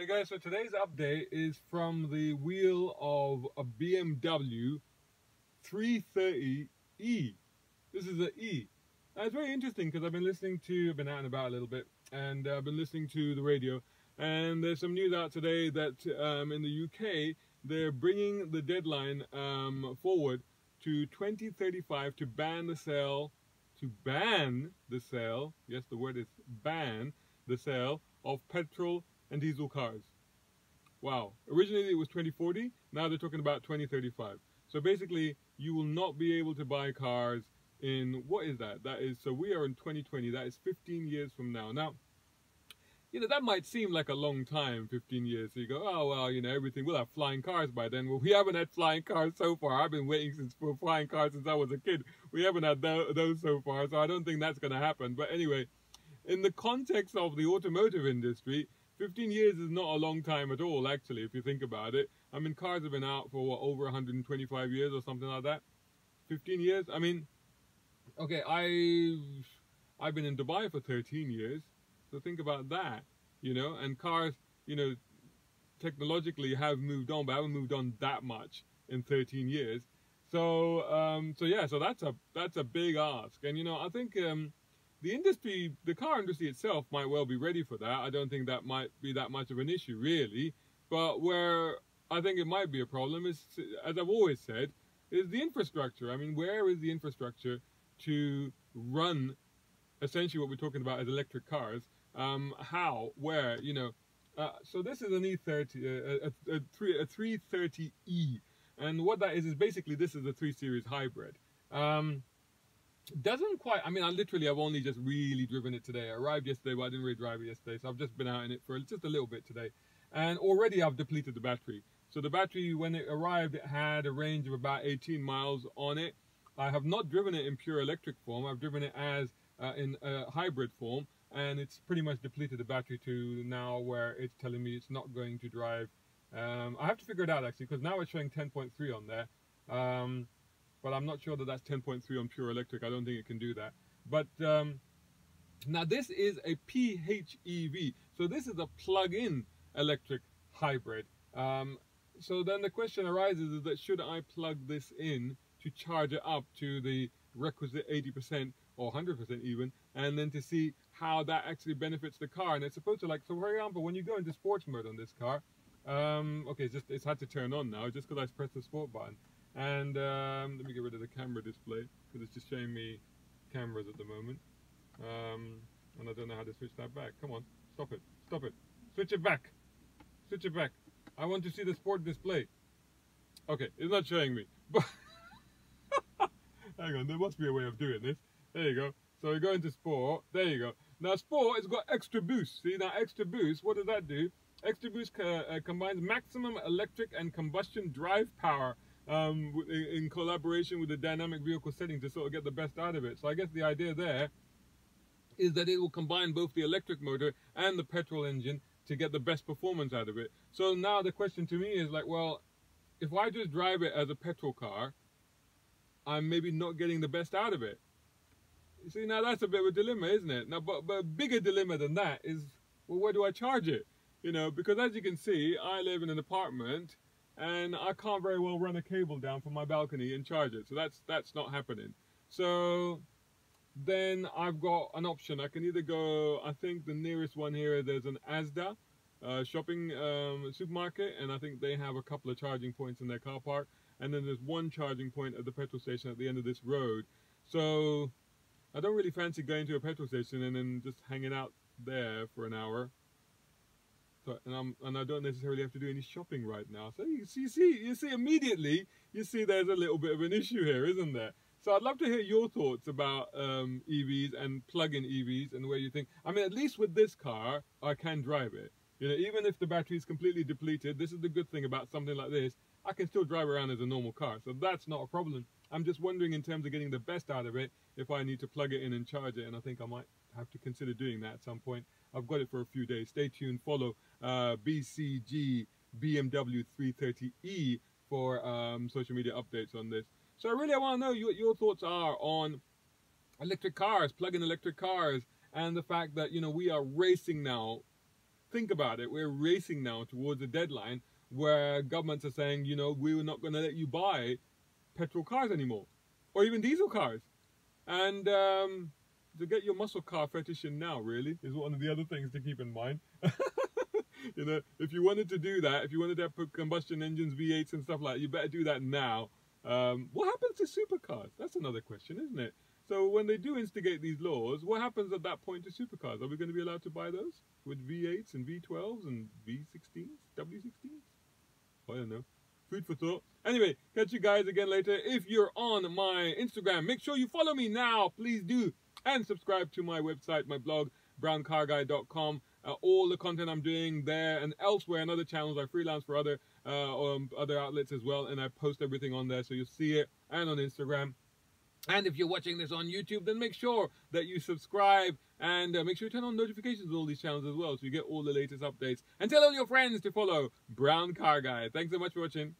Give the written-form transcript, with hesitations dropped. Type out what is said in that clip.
Hey guys, so today's update is from the wheel of a BMW 330e. This is an E. Now, it's very interesting because I've been out and about a little bit, and I've been listening to the radio, and there's some news out today that in the UK, they're bringing the deadline forward to 2035 to ban the sale, yes, the word is ban the sale of petrol and diesel cars. Wow. Originally it was 2040, now they're talking about 2035. So basically, you will not be able to buy cars in, what is that? So we are in 2020, that is 15 years from now. Now, that might seem like a long time, 15 years. So you go, oh, well, everything, we'll have flying cars by then. Well, we haven't had flying cars so far. I've been waiting for flying cars since I was a kid. We haven't had those so far, so I don't think that's going to happen. But anyway, in the context of the automotive industry, 15 years is not a long time at all, actually, if you think about it. I mean, cars have been out for, over 125 years or something like that? 15 years? I mean, okay, I've been in Dubai for 13 years, so think about that, and cars, technologically have moved on, but haven't moved on that much in 13 years. So, so that's a big ask. And, I think the car industry itself might well be ready for that. I don't think that might be that much of an issue, really. But where I think it might be a problem is, as I've always said, is the infrastructure. I mean, where is the infrastructure to run essentially what we're talking about as electric cars? How? Where? So this is an E30, a 330e. And what that is basically this is a 3 Series hybrid. Doesn't quite, I've only just really driven it today. I arrived yesterday, but I didn't really drive it yesterday, so I've just been out in it for just a little bit today. And already I've depleted the battery. So the battery, when it arrived, it had a range of about 18 miles on it. I have not driven it in pure electric form. I've driven it as in hybrid form, and it's pretty much depleted the battery to now where it's telling me it's not going to drive. I have to figure it out, actually, because now it's showing 10.3 on there. But I'm not sure that that's 10.3 on pure electric. I don't think it can do that. But now this is a PHEV. So this is a plug-in electric hybrid. So then the question arises is that should I plug this in to charge it up to the requisite 80% or 100% even, and then to see how that actually benefits the car. And it's supposed to, so for example, when you go into sports mode on this car, okay, it's had to turn on now just because I pressed the sport button. And let me get rid of the camera display because it's just showing me cameras at the moment. And I don't know how to switch that back. Come on, stop it, switch it back, I want to see the sport display. Okay, it's not showing me, but hang on, there must be a way of doing this. There you go. So we go into sport. There you go. Now sport has got extra boost. See, now extra boost, what does that do? Extra boost combines maximum electric and combustion drive power in collaboration with the dynamic vehicle setting to sort of get the best out of it. So I guess the idea there is that it will combine both the electric motor and the petrol engine to get the best performance out of it. So now the question to me is well, if I just drive it as a petrol car, I'm maybe not getting the best out of it. You see, now that's a bit of a dilemma, isn't it? Now, but a bigger dilemma than that is, well, where do I charge it? Because as you can see, I live in an apartment, and I can't very well run a cable down from my balcony and charge it. So that's not happening. So then I've got an option. I can either go, I think the nearest one here, there's an Asda shopping supermarket, and I think they have a couple of charging points in their car park. And then there's one charging point at the petrol station at the end of this road. So I don't really fancy going to a petrol station and then just hanging out there for an hour. So, and I don't necessarily have to do any shopping right now. So you see immediately, you see there's a little bit of an issue here, isn't there? So I'd love to hear your thoughts about EVs and plug-in EVs and where you think, at least with this car, I can drive it. Even if the battery is completely depleted, this is the good thing about something like this, I can still drive around as a normal car. So that's not a problem. I'm just wondering in terms of getting the best out of it, if I need to plug it in and charge it, and I think I might have to consider doing that at some point. I've got it for a few days. Stay tuned, follow BCG BMW 330e for social media updates on this. So I want to know what your thoughts are on electric cars, plug-in electric cars, and the fact that, we are racing now think about it. We're racing now towards a deadline where governments are saying, you know, we're not going to let you buy petrol cars anymore, or even diesel cars. And to get your muscle car fetish in now, really, is one of the other things to keep in mind. You know, if you wanted to do that, if you wanted to have combustion engines, V8s and stuff like that, you better do that now. What happens to supercars? That's another question, isn't it? So when they do instigate these laws, what happens at that point to supercars? Are we going to be allowed to buy those with V8s and V12s and V16s, W16s? I don't know. Food for thought. Anyway, catch you guys again later. If you're on my Instagram, make sure you follow me now. Please do. And subscribe to my website, my blog, browncarguy.com. All the content I'm doing there and elsewhere and other channels. I freelance for other outlets as well, and I post everything on there, so you'll see it, and on Instagram. And if you're watching this on YouTube, then make sure that you subscribe and make sure you turn on notifications on all these channels as well, so you get all the latest updates. And tell all your friends to follow Brown Car Guy. Thanks so much for watching.